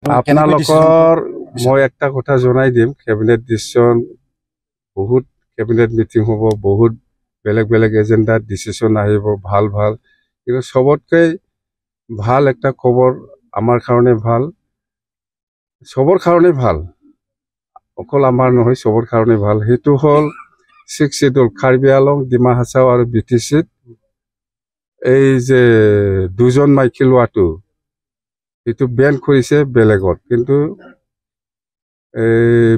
আপোনালোকৰ মই একটা কথা জনাই দিম, কেবিনেট ডিসিশন বহুত কেবিনেট মিটিং হ'ব, বহুত বেলেগ বেলেগ এজেন্ডাত ডিসিশন আহিব, ভাল ভাল, কিন্তু সবতকৈ ভাল একটা খবৰ আমাৰ কাৰণে ভাল, সবৰ কাৰণে ভাল, অকল আমাৰ নহয় সবৰ কাৰণে ভাল। সেইটো হ'ল 6 শিডিউল কাৰ্বি আংলং, ডিমা হাছাও আৰু বিটিচিত এই যে দুজন মাইকী লোৱাটো সেইটো বেন কৰিছে বেলেগত, কিন্তু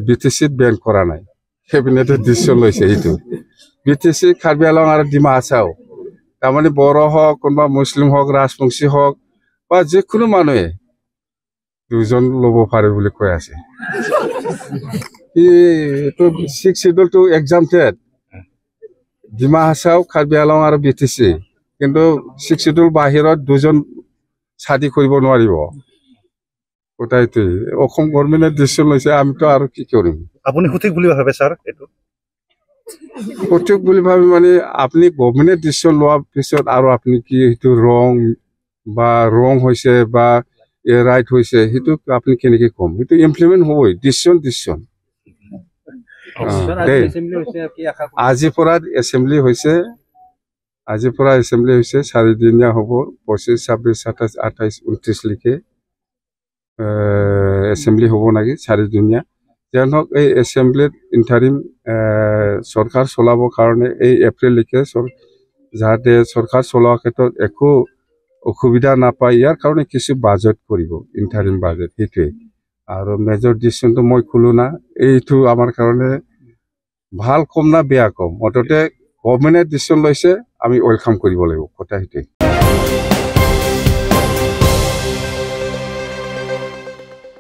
বিটিচিত বেন কৰা নাই। কেবিনেটে ডিসিশন লৈছে সেইটো বিটিচি কাৰ্বি আংলং আৰু ডিমা হাছাও, তাৰমানে বড়ো হওক, কোনোবা মুছলিম হওক, ৰাজবংশী হওক বা যিকোনো মানুহে দুজন ল'ব পাৰে বুলি কৈ আছে। এইটো 6 শিডিউলটো এক্সামটেড ডিমা হাছাও, কাৰ্বি আংলং আৰু বিটিচি, কিন্তু 6 শিডিউল বাহিৰত দুজন ছাদি কৰিব নোৱাৰিব। গোটাইটোৱে অসম গভৰ্ণমেণ্টে ডিসিশন লৈছে, আমিতো আৰু কি কৰিম। আপুনি সঠিক বুলি ভাবে স্যাৰ? এইটো সঠিক বুলি ভাবি মানে আপুনি গভৰ্ণমেণ্টে ডিসিশন লোৱাৰ পিছত আৰু আপুনি কি সেইটো ৰং হৈছে বা ৰাইট হৈছে সেইটো আপুনি কেনেকৈ ক'ম? সেইটো ইমপ্লিমেণ্ট হ'বই, ডিসিশন আজিৰ পৰা এছেম্বলি হৈছে, 4দিনীয়া হ'ব, 25, 26, 27, 28, 29লৈকে এছেম্বলি হ'ব নেকি 4দিনীয়া। যেনক এই এছেম্বলিত ইণ্টাৰিম চৰকাৰ চলাবৰ কাৰণে এই এপ্ৰিললৈকে যাতে চৰকাৰ চলোৱাৰ ক্ষেত্ৰত একো অসুবিধা নাপায়, ইয়াৰ কাৰণে কিছু বাজেট কৰিব, ইণ্টাৰিম বাজেট, সেইটোৱে। আৰু মেজৰ ডিসিশনটো মই ক'লো না, এইটো আমাৰ কাৰণে ভাল কম না বেয়া কম, মুঠতে গভৰ্ণমেণ্টে ডিসিশন লৈছে, আমি ৱেলকাম কৰিব লাগিব, কথা সেইটোৱে।